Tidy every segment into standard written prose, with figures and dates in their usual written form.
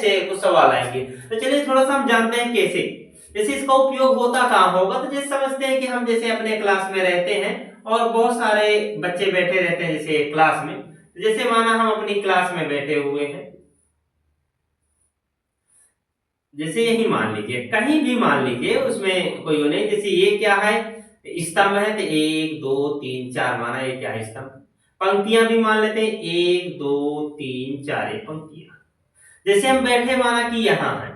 ऐसे कुछ सवाल आएंगे। तो चलिए थोड़ा सा हम जानते हैं कैसे। जैसे इसका उपयोग होता कहाँ होगा, तो जैसे समझते हैं कि हम जैसे अपने क्लास में रहते हैं और बहुत सारे बच्चे बैठे रहते हैं जैसे क्लास में। जैसे माना हम अपनी क्लास में बैठे हुए हैं, जैसे यही मान लीजिए, कहीं भी मान लीजिए, उसमें कोई वो नहीं। जैसे ये क्या है, स्तंभ है, तो एक दो तीन चार माना ये क्या है, स्तंभ। पंक्तियां भी मान लेते हैं, एक दो तीन चार, ये पंक्तियां। जैसे हम बैठे माना कि यहाँ है,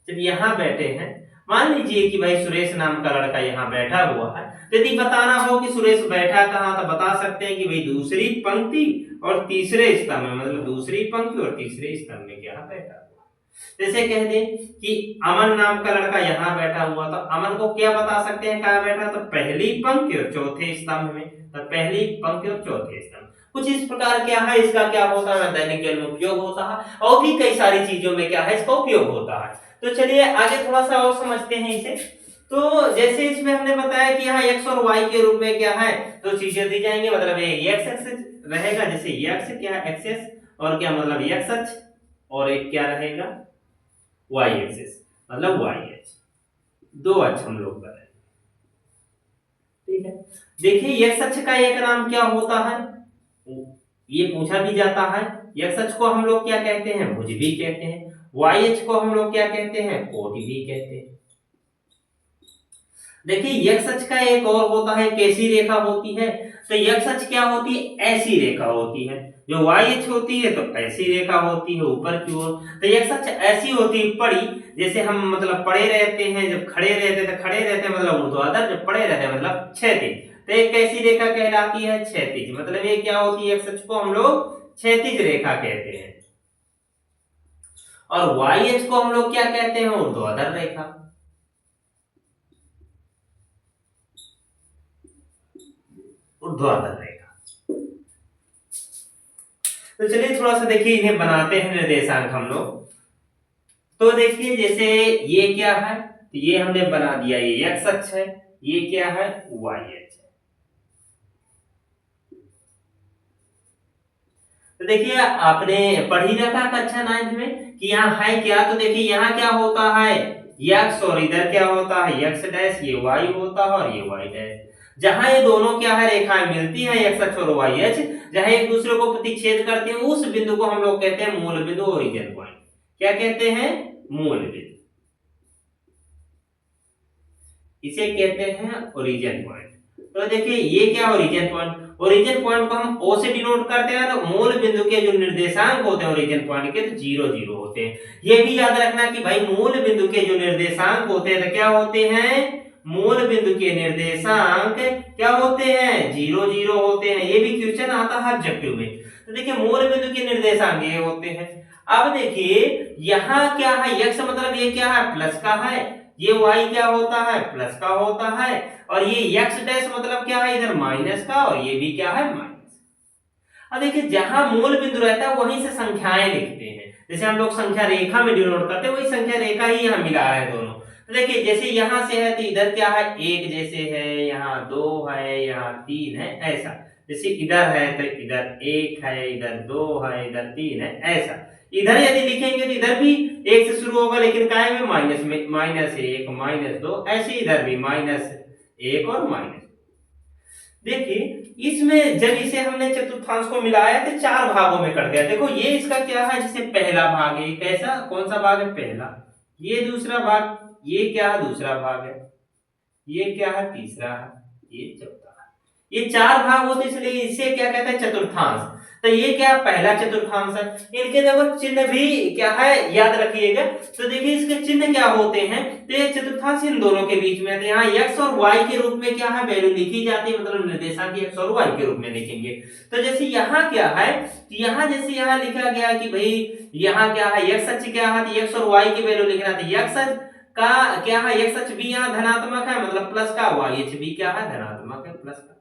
जब यहाँ बैठे हैं, मान लीजिए कि भाई सुरेश नाम का लड़का यहाँ बैठा हुआ है। यदि बताना हो कि सुरेश बैठा कहाँ, तो बता सकते हैं कि भाई दूसरी पंक्ति और तीसरे स्तंभ में, मतलब दूसरी पंक्ति और तीसरे स्तंभ में क्या बैठा हुआ। जैसे कह दें कि अमन नाम का लड़का यहाँ बैठा हुआ, तो अमन को क्या बता सकते हैं कहाँ बैठा, तो पहली पंक्ति और चौथे स्तंभ में। तो पहली पंक्ति और चौथे स्तंभ, कुछ इस प्रकार क्या है, इसका क्या होता है, दैनिक जीवन में उपयोग होता है। और भी कई सारी चीजों में क्या है, इसका उपयोग होता है। तो चलिए आगे थोड़ा सा और समझते हैं इसे। तो जैसे इसमें हमने बताया कि यहाँ x और y के रूप में क्या है, दो चीजें दी जाएंगे, मतलब ये x एक्सिस रहेगा, जैसे ये x क्या है एक्सिस, और क्या मतलब x अक्ष, और एक क्या रहेगा y एक्सिस, मतलब y अक्ष। दो अक्ष हम लोग कर रहे हैं, ठीक है। देखिए x अक्ष का एक नाम क्या होता है, ये पूछा भी जाता है। x अक्ष को हम लोग क्या कहते हैं, भुज भी कहते हैं। y अक्ष को हम लोग क्या कहते हैं, कोट भी कहते हैं। देखिए x अक्ष का एक और होता है, कैसी रेखा होती है, तो x अक्ष क्या होती है, ऐसी रेखा होती है। जो y अक्ष होती है तो ऐसी रेखा होती है ऊपर की ओर। तो x अक्ष ऐसी होती है पड़ी, जैसे हम मतलब पड़े रहते हैं, जब खड़े रहते हैं तो खड़े रहते हैं मतलब ऊर्ध्वाधर, जब पड़े रहते हैं मतलब क्षैतिज। तो एक कैसी रेखा कहलाती है, क्षैतिज। मतलब ये क्या होती है, x अक्ष को हम लोग क्षैतिज रेखा कहते हैं। और y अक्ष को हम लोग क्या कहते हैं, ऊर्ध्वाधर रेखा। ऊर्ध्वाधर रेखा। तो चलिए थोड़ा सा देखिए इन्हें बनाते हैं निर्देशांक हम लोग। तो देखिए जैसे ये क्या है, तो ये हमने बना दिया, ये x अक्ष है, ये क्या है, y अक्ष है। तो देखिए आपने पढ़ी रखा कक्षा 9 में कि यहाँ है क्या, तो देखिए यहाँ क्या होता है, x, और इधर क्या होता है x डैश, ये y होता है और ये y डैश। जहां ये दोनों क्या है, रेखाएं मिलती हैं, x अक्ष और y अक्ष, जहां एक दूसरे को प्रतिच्छेद करते हैं, उस बिंदु को हम लोग कहते हैं मूल बिंदु, ओरिजिन पॉइंट। क्या कहते हैं, मूल बिंदु। इसे कहते हैं ओरिजिन पॉइंट। तो देखिए ये क्या ओरिजिन पॉइंट, ओरिजिन पॉइंट को हम O से डिनोट करते हैं। तो मूल बिंदु के जो निर्देशांक होते हैं ओरिजिन पॉइंट के, तो 0 0 होते हैं। ये भी याद रखना कि भाई मूल बिंदु के जो निर्देशांक होते हैं तो क्या होते हैं, मूल बिंदु के निर्देशांक क्या होते हैं, 0 0 होते हैं। ये भी क्वेश्चन आता है ऑब्जेक्टिव में। तो देखिए मूल बिंदु के निर्देशांक ये होते हैं। अब देखिए यहाँ क्या है, x मतलब ये क्या है, प्लस का है, ये y क्या होता है, प्लस का होता है, और ये x डैश मतलब क्या है, इधर माइनस का, और ये भी क्या है, माइनस। अब देखिए जहां मूल बिंदु रहता है वहीं से संख्याएं लिखते हैं। जैसे हम लोग संख्या रेखा में डिनोट करते हैं, वही संख्या रेखा ही यहाँ मिला है दोनों। तो देखिए जैसे यहां से है तो इधर क्या है, एक जैसे है, यहाँ दो है, यहाँ तीन है, ऐसा। जैसे इधर है तो इधर एक है, इधर दो है, इधर तीन है, ऐसा। इधर यदि लिखेंगे तो इधर भी एक से शुरू होगा, लेकिन काय में माइनस में, माइनस एक, माइनस दो, ऐसे इधर भी माइनस एक और माइनस। देखिए इसमें जब इसे हमने चतुर्थांश को मिलाया तो चार भागों में कट गया। देखो ये इसका क्या है, जैसे पहला भाग है, कैसा कौन सा भाग है, पहला। ये दूसरा भाग, ये क्या है, दूसरा भाग है। ये क्या है, तीसरा है। ये चौथा है। ये चार भाग होते इसलिए इसे क्या कहते हैं, चतुर्थांश। तो ये क्या पहला चतुर्थांश है। इनके देखो चिन्ह भी क्या है, याद रखिएगा। तो देखिए इसके चिन्ह क्या होते हैं, तो ये चतुर्थांश इन दोनों के बीच में, तो यहाँ x और y के रूप में क्या है, वैल्यू लिखी जाती है, मतलब निर्देशांक x और y के रूप में लिखेंगे। तो जैसे यहाँ क्या है, यहाँ जैसे यहाँ लिखा गया कि भाई यहाँ क्या है, x अक्ष क्या है, तो x और y की वैल्यू लिखना, तो x का क्या है, x अक्ष भी यहाँ धनात्मक है, मतलब प्लस का, y अक्ष भी क्या है, धनात्मक है, प्लस का।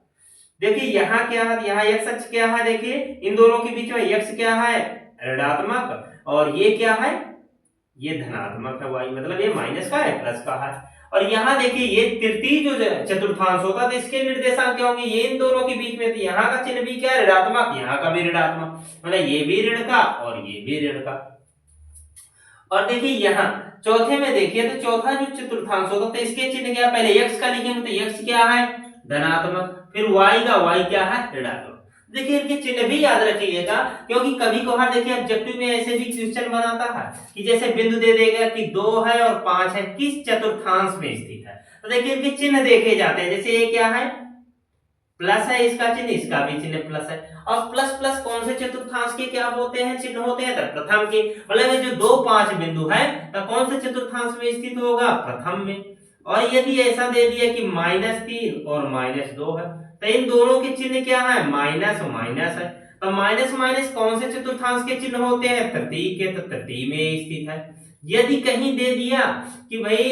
देखिए यहाँ क्या है, यहाँ x अक्ष क्या है, देखिए इन दोनों के बीच में x क्या है, ऋणात्मक, और ये क्या है, ये धनात्मक है, y मतलब ये माइनस का है, प्लस का है। और यहाँ देखिए ये तृतीय जो चतुर्थांश होगा तो इसके निर्देशांक क्या होंगे, ये इन दोनों के बीच में, तो यहाँ का चिन्ह भी क्या है, ऋणात्मक, यहाँ का भी ऋणात्मक, मतलब ये भी ऋण का और ये भी ऋण का। और देखिए यहाँ चौथे में देखिए तो चौथा जो चतुर्थांश होता है तो इसके चिन्ह क्या, पहले x का लिखेंगे तो x क्या है धनात्मक, फिर y का y क्या है ऋणात्मक। देखिए इनके चिन्ह भी याद रखिएगा, क्योंकि कभी कभार देखिए ऑब्जेक्टिव में ऐसे भी क्वेश्चन बनाता है कि जैसे बिंदु दे देगा कि 2 है और 5 है, किस चतुर्थांश में स्थित है, तो देखिए इनके चिन्ह देखे जाते हैं। जैसे ये क्या है प्लस है, इसका चिन्ह, इसका भी चिन्ह प्लस है। और प्लस प्लस कौन से चतुर्थांश के क्या होते हैं चिन्ह होते हैं, तो प्रथम के, मतलब जो 2 5 बिंदु है तो कौन से चतुर्थांश में स्थित होगा, प्रथम में। और यदि ऐसा दे दिया कि -3 और -2 है तो इन दोनों के चिन्ह क्या है, माइनस माइनस है। तो माइनस माइनस कौन से चतुर्थांश के चिन्ह होते हैं, तृतीय के, तो तृतीय में स्थित है। यदि कहीं दे दिया कि भाई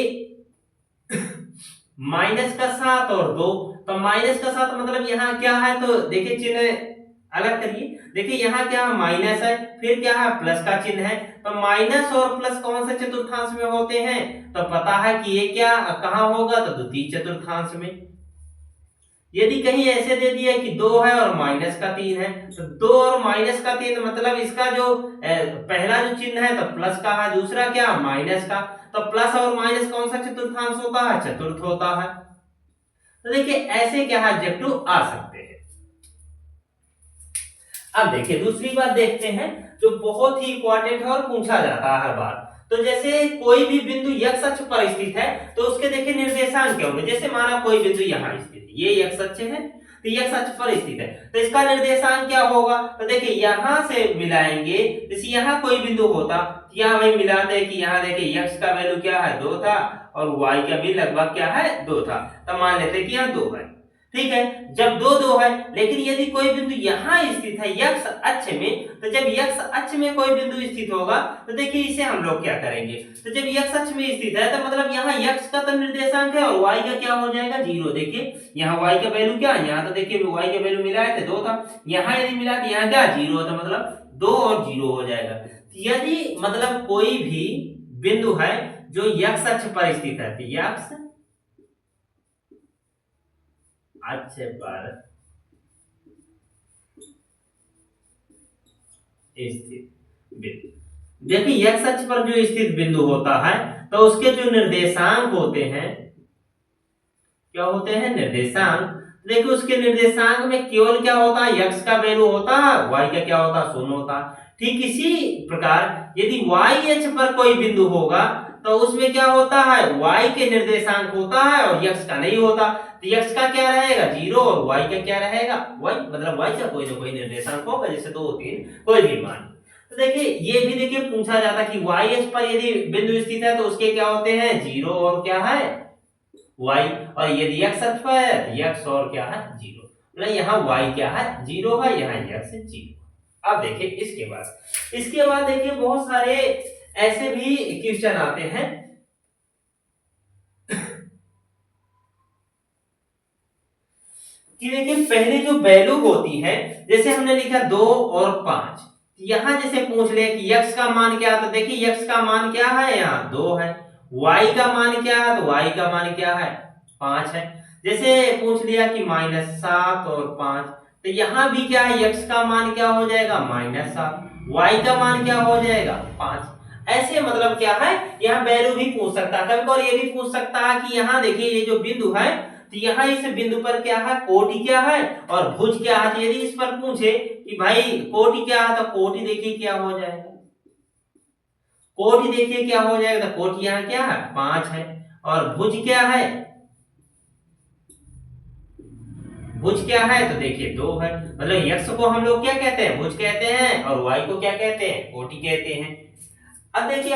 -7 और 2, तो -7 मतलब यहाँ क्या है, तो देखिए चिन्ह अलग करिए, देखिए यहाँ क्या माइनस है, फिर क्या है प्लस का चिन्ह है। तो माइनस और प्लस कौन से चतुर्थांश में होते हैं, तो पता है कि ये क्या कहाँ होगा, तो द्वितीय चतुर्थांश में। यदि कहीं ऐसे दे दिया कि 2 है और -3 है, तो 2 और -3 मतलब इसका जो पहला जो चिन्ह है तो प्लस का है, दूसरा क्या माइनस का, तो प्लस और माइनस कौन सा चतुर्थांश होता है, चतुर्थ होता है। तो देखिए ऐसे क्या है ऑब्जेक्टिव आ सकते हैं। अब देखिए दूसरी बात देखते हैं जो बहुत ही इंपॉर्टेंट है और पूछा जाता है हर बार। तो जैसे कोई भी बिंदु x अक्ष पर स्थित है तो उसके देखिए निर्देशांक क्या होंगे। जैसे माना कोई बिंदु यहाँ स्थित है, ये x अक्ष है, तो x अक्ष पर स्थित है तो इसका निर्देशांक क्या होगा, तो देखिए यहाँ से मिलाएंगे। जैसे यहाँ कोई बिंदु होता तो यहाँ वही मिलाते हैं कि यहाँ देखिए x का वैल्यू क्या है 2 था और y का भी लगभग क्या है 2 था, तो मान लेते हैं कि यहाँ 2 है, ठीक है। जब 2 2 है, लेकिन यदि कोई बिंदु यहाँ स्थित है x अक्ष में, तो जब x अक्ष में कोई बिंदु स्थित होगा तो देखिए इसे हम लोग क्या करेंगे, तो जब x अक्ष में स्थित है तो मतलब यहाँ x का तो निर्देशांक है और y का क्या हो जाएगा 0। देखिए यहाँ y का वैल्यू क्या, यहाँ तो देखिए y का वैल्यू मिलाए थे 2 था, यहाँ यदि मिला तो यहाँ क्या 0 था, मतलब 2 और 0 हो जाएगा। यदि मतलब कोई भी बिंदु है जो x अक्ष पर स्थित है, तो x अक्ष पर स्थित बिंदु, देखिए x अक्ष पर जो स्थित बिंदु होता है तो उसके जो निर्देशांक होते हैं, क्या होते हैं निर्देशांक। देखिए उसके निर्देशांक में केवल क्या होता है x का वैल्यू होता है, y का क्या होता है 0 होता है। ठीक इसी प्रकार यदि y अक्ष पर कोई बिंदु होगा तो उसमें क्या होता है y के निर्देशांक होता है और x का नहीं होता, तो x का क्या रहेगा 0 और y का क्या रहेगा y, मतलब y का कोई ना कोई निर्देशांक होगा, जैसे 2 3 कोई भी मान। तो देखिए ये भी देखिए पूछा जाता है कि y अक्ष पर यदि बिंदु स्थित है तो उसके क्या होते हैं 0 और क्या है y, और यदि x अक्ष पर है तो x और क्या है 0, मतलब यहाँ y क्या है 0 है, यहाँ x 0। अब देखिए इसके बाद देखिए बहुत सारे ऐसे भी क्वेश्चन आते हैं कि देखिए पहले जो वैल्यू होती है, जैसे हमने लिखा 2 और 5, यहां जैसे पूछ ले कि x का मान क्या है, तो देखिए x का मान क्या है यहाँ 2 है, y का मान क्या है, तो y का मान क्या है 5 है। जैसे पूछ लिया कि -7 और 5, तो यहाँ भी क्या है x का मान क्या हो जाएगा -7, y का मान क्या हो जाएगा 5। ऐसे मतलब क्या है यहाँ वैल्यू भी पूछ सकता है, और ये भी पूछ सकता है कि यहाँ देखिए ये जो बिंदु है तो यहाँ इस बिंदु पर क्या है कोटि क्या है और भुज क्या है। तो यदि इस पर पूछे कि भाई कोटि क्या है, तो कोटि देखिए क्या हो जाएगा, कोटि देखिए क्या हो जाएगा, तो कोटि यहाँ क्या है 5 है, और भुज क्या है, भुज क्या है तो देखिए 2 है। मतलब x को हम लोग क्या कहते हैं भुज कहते हैं और y को क्या कहते हैं कोटि कहते हैं। अब देखिए